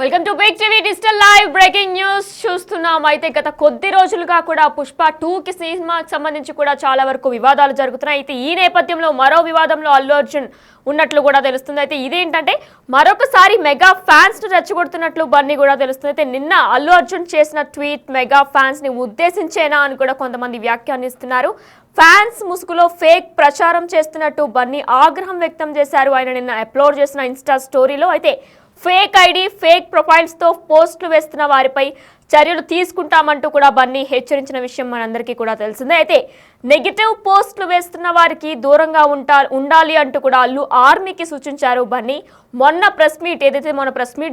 Welcome to big TV digital live breaking news చూస్తున్నాం. అయితే గత కొద్ది రోజులుగా కూడా పుష్ప 2కి సినిమాకి సంబంధించి కూడా చాలా వరకు వివాదాలు జరుగుతున్నాయి. అయితే ఈ నేపథ్యంలో మరో వివాదంలో అల్లు అర్జున్ ఉన్నట్లు కూడా తెలుస్తుంది. అయితే ఇదేంటంటే మరొకసారి మెగా ఫ్యాన్స్ ను రెచ్చగొడుతున్నట్లు బన్నీ కూడా తెలుస్తుంది. అయితే నిన్న అల్లు అర్జున్ చేసిన ట్వీట్ మెగా ఫ్యాన్స్ ని ఉద్దేశించేనా అని కూడా కొంతమంది వ్యాఖ్యానిస్తున్నారు. ఫ్యాన్స్ ముసుగులో ఫేక్ ప్రచారం చేస్తున్నట్టు బన్నీ ఆగ్రహం వ్యక్తం చేశారు. ఆయన నిన్న అప్లోడ్ చేసిన ఇన్స్టా స్టోరీలో అయితే ఫేక్ ఐడి ఫేక్ ప్రొఫైల్స్ తో పోస్టులు వేస్తున్న వారిపై చర్యలు తీసుకుంటామంటూ కూడా బన్నీ హెచ్చరించిన విషయం మనందరికీ కూడా తెలిసిందే. అయితే నెగిటివ్ పోస్టులు వేస్తున్న వారికి దూరంగా ఉండాలి అంటూ కూడా అల్లు ఆర్మీకి సూచించారు బన్నీ. మొన్న ప్రెస్ మీట్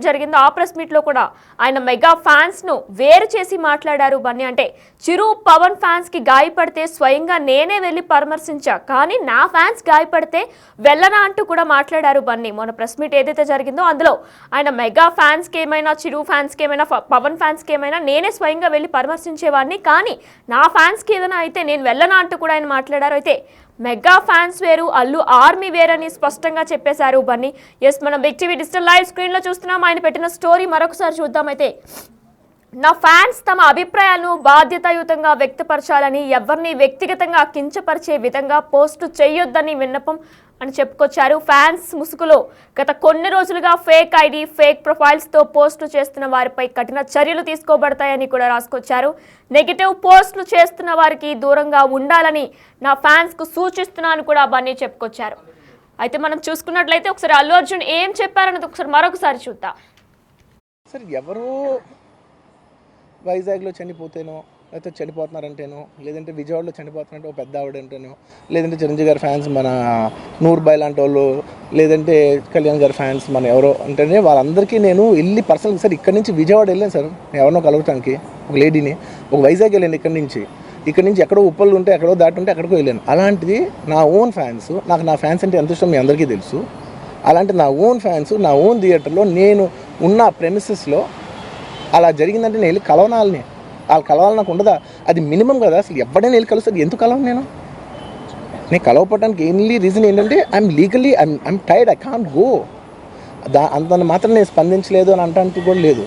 జరిగిందో ఆ ప్రెస్ మీట్ లో కూడా ఆయన మెగా ఫ్యాన్స్ ను వేరు చేసి మాట్లాడారు బన్నీ. అంటే చిరు పవన్ ఫ్యాన్స్ కి గాయపడితే స్వయంగా నేనే వెళ్ళి పరామర్శించా, కానీ నా ఫ్యాన్స్ గాయపడితే వెళ్ళనా అంటూ కూడా మాట్లాడారు బన్నీ. మొన్న ప్రెస్ మీట్ ఏదైతే జరిగిందో అందులో ఆయన మెగా ఫ్యాన్స్ కి ఏమైనా, చిరు ఫ్యాన్స్ కి ఏమైనా, పవన్ ఫ్యాన్స్ కి ఏమైనా నేనే స్వయంగా వెళ్ళి పరామర్శించేవాడిని, కానీ నా ఫ్యాన్స్ కి ఏదైనా అయితే నేను వెళ్ళనా అంటూ కూడా ఆయన మాట్లాడారు. అయితే మెగా ఫ్యాన్స్ వేరు, అల్లు ఆర్మీ వేరని స్పష్టంగా చెప్పేశారు బన్నీ. ఎస్, మనం big TV digital live screen లో చూస్తున్నాం. ఆయన పెట్టిన స్టోరీ మరొకసారి చూద్దాం. అయితే నా ఫ్యాన్స్ తమ అభిప్రాయాలను బాధ్యతాయుతంగా వ్యక్తపరచాలని, ఎవరిని వ్యక్తిగతంగా కించపరిచే విధంగా పోస్టు చేయొద్దని విన్నపం అని చెప్పుకొచ్చారు. ఫ్యాన్స్ ముసుగులో గత కొన్ని రోజులుగా ఫేక్ ఐడి ఫేక్ ప్రొఫైల్స్ తో పోస్టులు చేస్తున్న వారిపై కఠిన చర్యలు తీసుకోబడతాయని కూడా రాసుకొచ్చారు. నెగిటివ్ పోస్టులు చేస్తున్న వారికి దూరంగా ఉండాలని నా ఫ్యాన్స్ కు సూచిస్తున్నాను కూడా బన్నీ చెప్పుకొచ్చారు. అయితే మనం చూసుకున్నట్లయితే ఒకసారి అల్లు అర్జున్ ఏం చెప్పారన్నది ఒకసారి మరొకసారి చూద్దాం. సార్, ఎవరో వైజాగ్లో చనిపోతేనో, లేకపోతే చనిపోతున్నారంటేనో, లేదంటే విజయవాడలో చనిపోతున్నారంటే ఒక పెద్ద ఆవిడ అంటేనో, లేదంటే చిరంజీవి గారి ఫ్యాన్స్ మన నూర్బాయ్ లాంటి వాళ్ళు, లేదంటే కళ్యాణ్ గారి ఫ్యాన్స్ మన ఎవరో అంటేనే వాళ్ళందరికీ నేను వెళ్ళి పర్సనల్గా సార్ ఇక్కడి నుంచి విజయవాడ వెళ్ళాను సార్, ఎవరినో కలవటానికి ఒక లేడీని, ఒక వైజాగ్ వెళ్ళాను ఇక్కడి నుంచి ఎక్కడో ఉప్పలు ఉంటే ఎక్కడో దాటుంటే అక్కడికో వెళ్ళాను. అలాంటిది నా ఓన్ ఫ్యాన్స్, నాకు నా ఫ్యాన్స్ అంటే ఎంత ఇష్టం మీ అందరికీ తెలుసు. అలాంటి నా ఓన్ ఫ్యాన్స్ నా ఓన్ థియేటర్లో నేను ఉన్న ప్రెమిసెస్లో అలా జరిగిందంటే నేను వెళ్ళి కలవనాలని, వాళ్ళు కలవాలి నాకు ఉండదా? అది మినిమం కదా. అసలు ఎవడైనా వెళ్ళి కలుస్తుంది, ఎందుకు కలవను నేను కలవపడడానికి ఓన్లీ రీజన్ ఏంటంటే I'm tired, I can't go. అంత మాత్రం నేను స్పందించలేదు అని అంటానికి కూడా లేదు.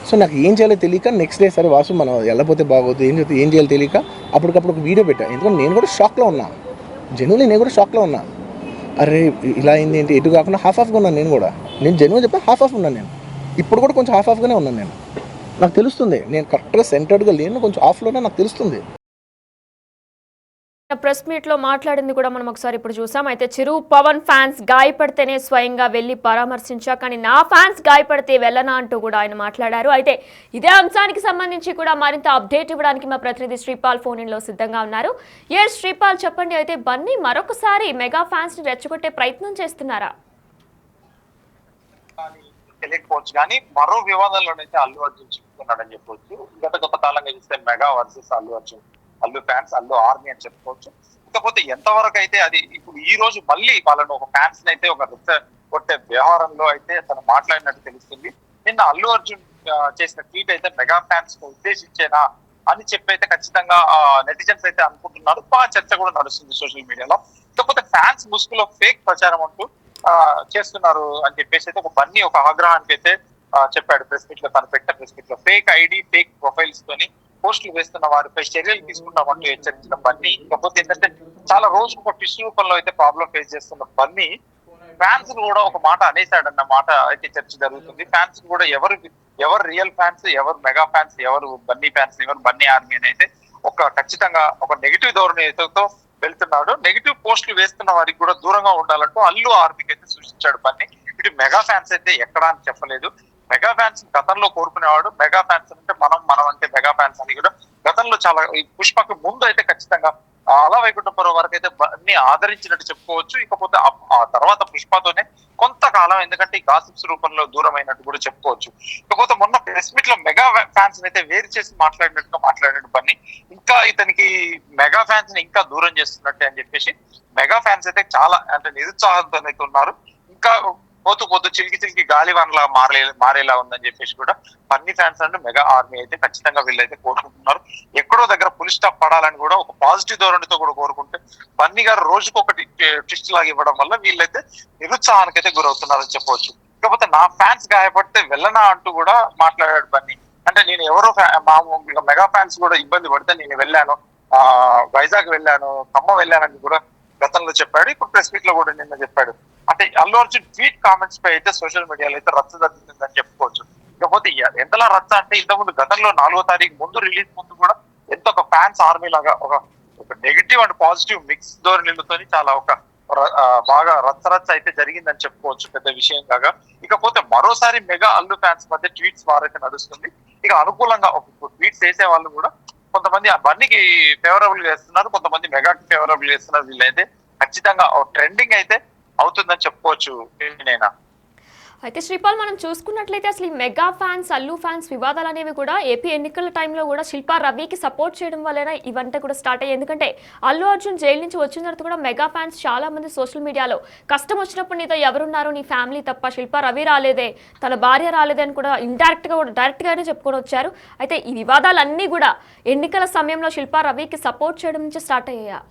సో నాకు ఏం చేయాలో తెలియక నెక్స్ట్ డే సరే వాసు మనం వెళ్ళకపోతే బాగోదు, ఏం చేయాలో తెలియక అప్పటికప్పుడు ఒక వీడియో పెట్టా. ఎందుకంటే నేను కూడా షాక్లో ఉన్నా, జెన్యున్లీ నేను కూడా షాక్లో ఉన్నా. అరే ఇలా అయింది ఏంటి, ఎటు కాకుండా హాఫ్గా ఉన్నాను నేను జెన్యున్ చెప్పాను, హాఫ్ ఉన్నాను నేను. ఇప్పుడు కూడా కొంచెం హాఫ్గానే ఉన్నాను నాకు తెలుస్తుంది. నేను కరెక్ట్గా సెంటర్డ్గా లేను, కొంచెం ఆఫ్లోనే నాకు తెలుస్తుంది. ప్రెస్ మీట్ లో మాట్లాడింది కూడా మనం ఒకసారి ఇప్పుడు చూసాం. అయితే చిరు పవన్ ఫ్యాన్స్ గాయపడితేనే స్వయంగా వెళ్లి పరామర్శించా, కానీ నా ఫ్యాన్స్ గాయపడితే వెళ్ళనా అంటూ కూడా ఆయన మాట్లాడారు. అయితే ఇదే అంశానికి సంబంధించి కూడా మరింత అప్డేట్ ఇవ్వడానికి మా ప్రతినిధి శ్రీపాల్ ఫోన్ ఇన్ లో సిద్ధంగా ఉన్నారు. ఎస్ శ్రీపాల్, చెప్పండి. అయితే బన్నీ మరొకసారి మెగా ఫ్యాన్స్ ని రెచ్చగొట్టే ప్రయత్నం చేస్తున్నారా? తెలియకపోవచ్చు, కానీ మరో వివాదాల్లోనైతే అల్లు అర్జున్ చిక్కుకున్నాడని చెప్పవచ్చు. గత కాలంగా చూస్తే mega versus Allu Arjun, Allu fans, Allu army అని చెప్పుకోవచ్చు. ఇకపోతే ఎంతవరకు అయితే అది ఇప్పుడు ఈ రోజు మళ్ళీ వాళ్ళను ఒక ఫ్యాన్స్ అయితే ఒక కొట్టే వ్యవహారంలో అయితే తను మాట్లాడినట్టు తెలుస్తుంది. నిన్న అల్లు అర్జున్ చేసిన ట్వీట్ అయితే మెగా ఫ్యాన్స్ ను ఉద్దేశించేనా అని చెప్పైతే ఖచ్చితంగా నెటిజన్స్ అయితే అనుకుంటున్నారు. బాగా చర్చ కూడా నడుస్తుంది సోషల్ మీడియాలో. ఇకపోతే ఫ్యాన్స్ ముసుగులో ఫేక్ ప్రచారం అంటూ చేస్తున్నారు అని చెప్పేసి అయితే ఒక బన్నీ ఒక ఆగ్రహానికి అయితే చెప్పాడు ప్రెస్ మీట్ లో. తను పెట్టిన ప్రెస్ మీట్ లో ఫేక్ ఐడి ఫేక్ ప్రొఫైల్స్ తోని పోస్టులు వేస్తున్న వారిపై చర్యలు తీసుకుంటామంటూ హెచ్చరించిన బన్నీ. ఇకపోతే ఏంటంటే చాలా రోజు ఒక ట్విస్ట్ రూపంలో అయితే ప్రాబ్లం ఫేస్ చేస్తున్న బన్నీ ఫ్యాన్స్ కూడా ఒక మాట అనేసాడన్న మాట అయితే చర్చ జరుగుతుంది. ఫ్యాన్స్ కూడా ఎవరు రియల్ ఫ్యాన్స్, ఎవరు మెగా ఫ్యాన్స్, ఎవరు బన్నీ ఫ్యాన్స్, ఎవరు బన్నీ ఆర్మీ అని అయితే ఖచ్చితంగా ఒక నెగిటివ్ ధోరణితో వెళ్తున్నాడు. నెగిటివ్ పోస్టులు వేస్తున్న వారికి కూడా దూరంగా ఉండాలంటూ అల్లు ఆర్మీకి అయితే సూచించాడు బన్నీ. ఇటు మెగా ఫ్యాన్స్ అయితే ఎక్కడా అని చెప్పలేదు. మెగా ఫ్యాన్స్ గతంలో కోరుకునేవాడు. మెగా ఫ్యాన్స్ అంటే మనం అంటే మెగా ఫ్యాన్స్ అని కూడా గతంలో చాలా పుష్పకు ముందు అయితే ఖచ్చితంగా అలా వైకుంఠపురం వరకు అయితే అన్ని ఆదరించినట్టు చెప్పుకోవచ్చు. ఇకపోతే ఆ తర్వాత పుష్పతోనే కొంతకాలం ఎందుకంటే ఈ గాసిప్స్ రూపంలో దూరం అయినట్టు కూడా చెప్పుకోవచ్చు. ఇకపోతే మొన్న ప్రెస్ మీట్ లో మెగా ఫ్యాన్స్ అయితే వేరు చేసి మాట్లాడినట్టు బన్నీ ఇంకా ఇతనికి మెగా ఫ్యాన్స్ ని ఇంకా దూరం చేస్తున్నట్టే అని చెప్పేసి మెగా ఫ్యాన్స్ అయితే చాలా అంటే నిరుత్సాహంతో అయితే ఉన్నారు. ఇంకా పోతూ చిలికి గాలి వనలా మారేలా ఉందని చెప్పేసి కూడా బన్నీ ఫ్యాన్స్ అంటే మెగా ఆర్మీ అయితే ఖచ్చితంగా వీళ్ళైతే కోరుకుంటున్నారు. ఎక్కడో దగ్గర ఫుల్ స్టాప్ పడాలని కూడా ఒక పాజిటివ్ ధోరణితో కూడా కోరుకుంటే బన్నీ గారు రోజుకొకటి ట్విస్ట్ లాగా ఇవ్వడం వల్ల వీళ్ళైతే నిరుత్సాహానికి అయితే గురవుతున్నారని చెప్పవచ్చు. ఇకపోతే నా ఫ్యాన్స్ గాయపడితే వెళ్ళనా అంటూ కూడా మాట్లాడాడు బన్నీ. అంటే నేను ఎవరో మెగా ఫ్యాన్స్ కూడా ఇబ్బంది పడితే నేను వెళ్ళాను, వైజాగ్ వెళ్ళాను, ఖమ్మం వెళ్ళానని కూడా గతంలో చెప్పాడు. ఇప్పుడు ప్రెస్ మీట్ లో కూడా నిన్న చెప్పాడు. అంటే అల్లు అర్జున్ ట్వీట్ కామెంట్స్ పై అయితే సోషల్ మీడియాలో అయితే రచ్చ జరుగుతుందని చెప్పుకోవచ్చు. ఇకపోతే ఎంతలా రచ్చ అంటే ఇంతకుముందు గతంలో 4వ తారీఖు ముందు రిలీజ్ ముందు కూడా ఎంత ఒక ఫ్యాన్స్ ఆర్మీ లాగా ఒక నెగిటివ్ అండ్ పాజిటివ్ మిక్స్ ధోరణిలతో చాలా ఒక బాగా రచ్చరచ్చ అయితే జరిగిందని చెప్పుకోవచ్చు, పెద్ద విషయం కాగా. ఇకపోతే మరోసారి మెగా అల్లు ఫ్యాన్స్ మధ్య ట్వీట్స్ వార్ అయితే నడుస్తుంది. ఇక అనుకూలంగా ట్వీట్స్ వేసే వాళ్ళు కూడా కొంతమంది ఆ బన్నీకి ఫేవరబుల్ గా వేస్తున్నారు, కొంతమంది మెగాకి ఫేవరబుల్ వేస్తున్నారు. వీళ్ళైతే ఖచ్చితంగా ట్రెండింగ్ అయితే అవుతుందని చెప్పుకోవచ్చు. నేనా అయితే శ్రీపాల్, మనం చూసుకున్నట్లయితే అసలు ఈ మెగా ఫ్యాన్స్ అల్లు ఫ్యాన్స్ వివాదాలు అనేవి కూడా ఏపీ ఎన్నికల టైంలో కూడా శిల్పా రవికి సపోర్ట్ చేయడం వల్లనే ఇవంతా కూడా స్టార్ట్ అయ్యాయి. ఎందుకంటే అల్లు అర్జున్ జైలు నుంచి వచ్చిన తర్వాత కూడా మెగా ఫ్యాన్స్ చాలా మంది సోషల్ మీడియాలో కష్టం వచ్చినప్పుడు నీతో ఎవరున్నారు, నీ ఫ్యామిలీ తప్ప, శిల్పా రవి రాలేదే, తన భార్య రాలేదే అని కూడా ఇండైరెక్ట్గా కూడా డైరెక్ట్గానే చెప్పుకొని వచ్చారు. అయితే ఈ వివాదాలన్నీ కూడా ఎన్నికల సమయంలో శిల్పా రవికి సపోర్ట్ చేయడం నుంచి స్టార్ట్ అయ్యాయా?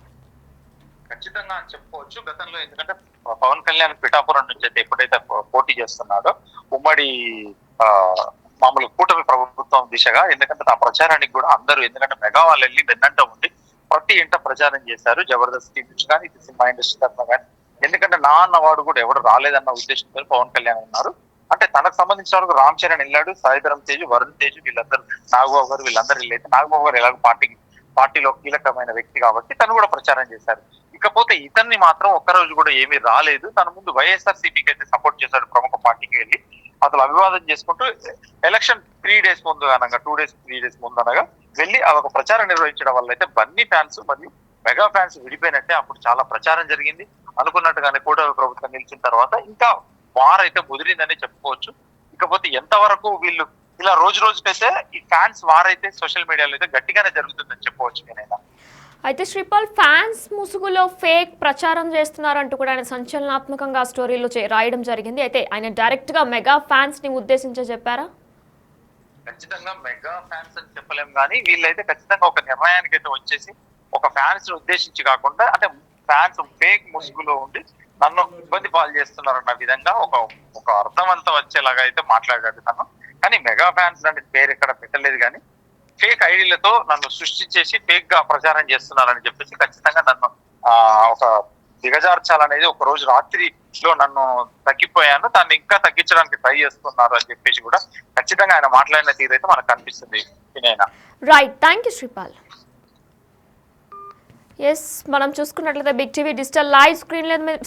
ఖచ్చితంగా అని చెప్పుకోవచ్చు. గతంలో ఎందుకంటే పవన్ కళ్యాణ్ పిఠాపురం నుంచి అయితే ఎప్పుడైతే పోటీ చేస్తున్నాడో ఉమ్మడి మామూలు కూటమి ప్రభుత్వం దిశగా, ఎందుకంటే ఆ ప్రచారానికి కూడా అందరూ, ఎందుకంటే మెగా వాళ్ళు వెళ్ళి వెన్నంట ఉండి ప్రతి ఇంట ప్రచారం చేశారు. జబర్దస్త్ టీం నుంచి కానీ, ఇది సినిమా ఇండస్ట్రీ తరఫున కానీ. ఎందుకంటే నా అన్నవాడు కూడా ఎవరు రాలేదన్న ఉద్దేశంతో పవన్ కళ్యాణ్ ఉన్నారు. అంటే తనకు సంబంధించిన వరకు రామ్ చరణ్ వెళ్ళాడు, సాయిధరం తేజ్, వరుణ్ తేజ్, వీళ్ళందరూ, నాగబాబు గారు, వీళ్ళందరూ వెళ్ళైతే నాగబాబు గారు ఎలాగో పార్టీలో కీలకమైన వ్యక్తి కాబట్టి తను కూడా ప్రచారం చేశారు. ఇకపోతే ఇతన్ని మాత్రం ఒక్కరోజు కూడా ఏమీ రాలేదు. తన ముందు వైఎస్ఆర్సీపీకి అయితే సపోర్ట్ చేశాడు, ప్రముఖ పార్టీకి వెళ్ళి అసలు అభివాదం చేసుకుంటూ ఎలక్షన్ 3 days ముందు అనగా 2 days 3 days ముందు అనగా వెళ్ళి అదొక ప్రచారం నిర్వహించడం వల్ల అయితే బన్నీ ఫ్యాన్స్ మరియు మెగా ఫ్యాన్స్ విడిపోయినట్టే. అప్పుడు చాలా ప్రచారం జరిగింది. అనుకున్నట్టుగానే కూటమి ప్రభుత్వం నిలిచిన తర్వాత ఇంకా వార్ అయితే ముదిరిందని చెప్పుకోవచ్చు. ఇకపోతే ఎంతవరకు వీళ్ళు ఇలా రోజు రోజుకైతే ఈ ఫ్యాన్స్ వార్ అయితే సోషల్ మీడియాలో అయితే గట్టిగానే జరుగుతుందని చెప్పవచ్చు. నేనైనా అయితే శ్రీపాల్, ఫ్యాన్స్ ముసుగులో ఫేక్ ప్రచారం చేస్తున్నారంటూ కూడా ఆయన సంచలనాత్మకంగా స్టోరీలో రాయడం జరిగింది. అయితే ఆయన డైరెక్ట్ గా మెగా ఫ్యాన్స్ ని ఉద్దేశించి చెప్పారా? ఖచ్చితంగా మెగా ఫ్యాన్స్ అని చెప్పలేం కానీ వీళ్ళైతే ఖచ్చితంగా ఒక నిర్ణయానికి అయితే వచ్చేసి ఒక ఫ్యాన్స్ ని ఉద్దేశించి కాకుండా, అంటే ఫ్యాన్స్ ఫేక్ ముసుగులో ఉండి నన్ను ఇబ్బంది పాలు చేస్తున్నారన్న విధంగా ఒక అర్థమంతా వచ్చేలాగా అయితే మాట్లాడాడు తను. కానీ మెగా ఫ్యాన్స్ అంటే పేరు ఎక్కడ పెట్టలేదు, కానీ ఫేక్ ఐడీలతో నన్ను సృష్టించేసి ఫేక్ గా ప్రచారం చేస్తున్నారని చెప్పేసి ఖచ్చితంగా నన్ను ఒక దిగజార్చాలనేది, ఒక రోజు రాత్రిలో నన్ను తగ్గిపోయాను, దాన్ని ఇంకా తగ్గించడానికి ట్రై చేస్తున్నారు అని చెప్పేసి కూడా ఖచ్చితంగా ఆయన మాట్లాడిన తీరైతే మనకు కనిపిస్తుంది. Right, thank you Sripal. Yes, మనం చూసుకున్నట్లయితే big TV digital live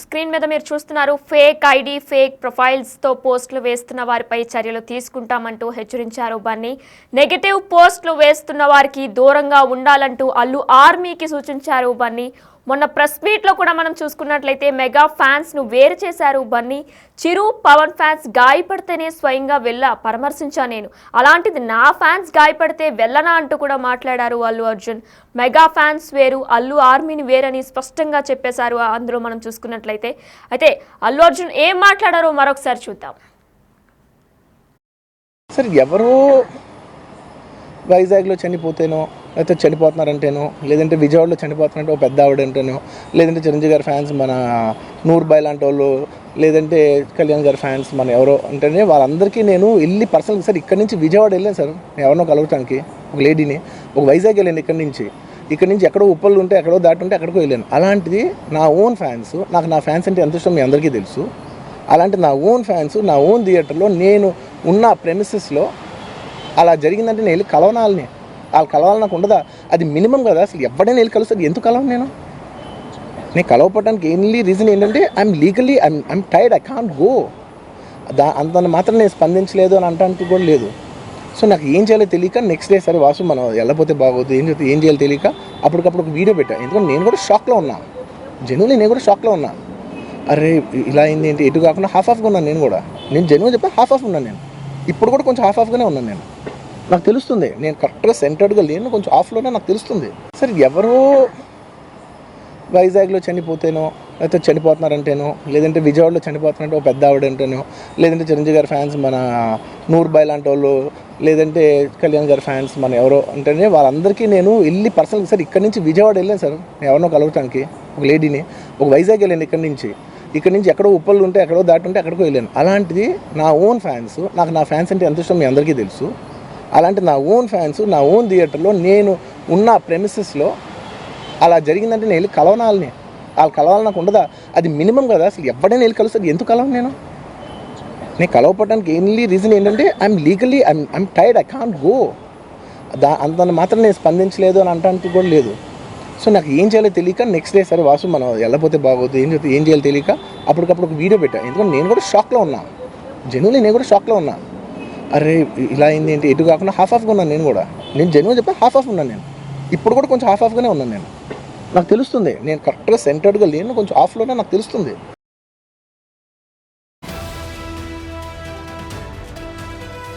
screen మీద మీరు చూస్తున్నారు. ఫేక్ ఐడి, ఫేక్ ప్రొఫైల్స్తో పోస్టులు వేస్తున్న వారిపై చర్యలు తీసుకుంటామంటూ హెచ్చరించారు బన్నీ. నెగటివ్ పోస్టులు వేస్తున్న వారికి దూరంగా ఉండాలంటూ అల్లు ఆర్మీకి సూచించారు బన్నీ. మొన్న ప్రెస్ మీట్లో కూడా మనం చూసుకున్నట్లయితే మెగా ఫ్యాన్స్ను వేరు చేశారు బన్నీ. చిరు, పవన్ ఫ్యాన్స్ గాయపడితేనే స్వయంగా పరామర్శించా నేను, అలాంటిది నా ఫ్యాన్స్ గాయపడితే వెళ్ళనా అంటూ కూడా మాట్లాడారు అల్లు అర్జున్. మెగా ఫ్యాన్స్ వేరు, అల్లు ఆర్మీని వేరని స్పష్టంగా చెప్పేశారు. అందులో మనం చూసుకున్నట్లయితే అయితే అల్లు అర్జున్ ఏం మాట్లాడారో మరొకసారి చూద్దాం. సార్, ఎవరో వైజాగ్లో చనిపోతేనో, లేకపోతే చనిపోతున్నారంటేనో, లేదంటే విజయవాడలో చనిపోతున్నారంటే ఒక పెద్ద ఆవిడ అంటేనో, లేదంటే చిరంజీవి గారి ఫ్యాన్స్ మన నూర్బాయ్ లాంటి వాళ్ళు, లేదంటే కళ్యాణ్ గారి ఫ్యాన్స్ మన ఎవరో అంటేనే వాళ్ళందరికీ నేను వెళ్ళి పర్సనల్గా, సార్ ఇక్కడ నుంచి విజయవాడ వెళ్ళాను సార్ ఎవరినో కలవటానికి, ఒక లేడీని, ఒక వైజాగ్ వెళ్ళాను ఇక్కడ నుంచి ఎక్కడో ఉప్పళ్ళు ఉంటే ఎక్కడో దాటి ఉంటే అక్కడికో వెళ్ళాను. అలాంటిది నా ఓన్ ఫ్యాన్స్, నాకు నా ఫ్యాన్స్ అంటే ఎంత ఇష్టం మీ అందరికీ తెలుసు. అలాంటి నా ఓన్ ఫ్యాన్స్ నా ఓన్ థియేటర్లో నేను ఉన్న ప్రెమిసెస్లో అలా జరిగిందంటే నేను వెళ్ళి కలవనాలని, వాళ్ళు కలవాలి నాకు ఉండదా? అది మినిమం కదా. అసలు ఎవడైనా వెళ్ళి కలుస్తుంది, ఎందుకు కలవను నేను కలవపడడానికి ఓన్లీ రీజన్ ఏంటంటే I'm tired, I can't go. అంత మాత్రం నేను స్పందించలేదు అని అనడానికి కూడా లేదు. సో నాకు ఏం చేయాలో తెలియక నెక్స్ట్ డే సరే వాసు మనం వెళ్ళకపోతే బాగోదు, ఏం చేయాలో తెలియక అప్పటికప్పుడు ఒక వీడియో పెట్టాను. ఎందుకంటే నేను కూడా షాక్లో ఉన్నా, జెన్యున్లీ నేను కూడా షాక్లో ఉన్నా. అరే ఇలా అయింది ఏంటి, ఎటు కాకుండా హాఫ్గా ఉన్నాను నేను జెన్యున్ చెప్పా, హాఫ్ ఉన్నాను నేను. ఇప్పుడు కూడా కొంచెం హాఫ్గానే ఉన్నాను నేను. నాకు తెలుస్తుంది నేను కరెక్ట్గా సెంటర్డ్గా లేను, కొంచెం ఆఫ్లోనే నాకు తెలుస్తుంది. సార్, ఎవరో వైజాగ్లో చనిపోతేనో, లేకపోతే చనిపోతున్నారంటేనో, లేదంటే విజయవాడలో చనిపోతున్నారంటే ఒక పెద్ద ఆవిడ అంటేనో, లేదంటే చిరంజీవి గారి ఫ్యాన్స్ మన నూర్బాయ్ లాంటి వాళ్ళు, లేదంటే కళ్యాణ్ గారి ఫ్యాన్స్ మన ఎవరో అంటేనే వాళ్ళందరికీ నేను వెళ్ళి పర్సనల్గా, సార్ ఇక్కడ నుంచి విజయవాడ వెళ్ళాను సార్ ఎవరినో కలవటానికి, ఒక లేడీని, ఒక వైజాగ్ వెళ్ళాను ఇక్కడ ఇక్కడ నుంచి ఎక్కడో ఉప్పలు ఉంటే ఎక్కడో దాటుంటే ఎక్కడికో వెళ్ళాను. అలాంటిది నా ఓన్ ఫ్యాన్స్, నాకు నా ఫ్యాన్స్ అంటే ఎంత ఇష్టం మీ అందరికీ తెలుసు. అలాంటి నా ఓన్ ఫ్యాన్స్ నా ఓన్ థియేటర్లో నేను ఉన్న ప్రెమిసెస్లో అలా జరిగిందంటే నేను వెళ్ళి కలవనాలని, వాళ్ళు కలవాలి నాకు ఉండదా? అది మినిమం కదా. అసలు ఎవడైనా వెళ్ళి కలుస్తుంది, ఎందుకు కలవను నేను కలవపడడానికి ఓన్లీ రీజన్ ఏంటంటే I'm legally I'm tired, I can't go. అంత మాత్రం నేను స్పందించలేదు అని అంటానికి కూడా లేదు. సో నాకు ఏం చేయాలో తెలియక నెక్స్ట్ డే సరే వాసు మనం వెళ్ళకపోతే బాగోదు, ఏం చేయాలో తెలియక అప్పటికప్పుడు ఒక వీడియో పెట్టా. ఎందుకంటే నేను కూడా షాక్లో ఉన్నా, జెన్యున్లీ నేను కూడా షాక్లో ఉన్నా. అరే ఇలా అయింది ఏంటి, ఎటు కాకుండా హాఫ్గా ఉన్నాను నేను జెన్యున్ చెప్పాను, హాఫ్ ఉన్నాను నేను. ఇప్పుడు కూడా కొంచెం హాఫ్గానే ఉన్నాను నేను. నాకు తెలుస్తుంది నేను కరెక్ట్గా సెంటర్డ్గా లేను, కొంచెం ఆఫ్లోనే నాకు తెలుస్తుంది.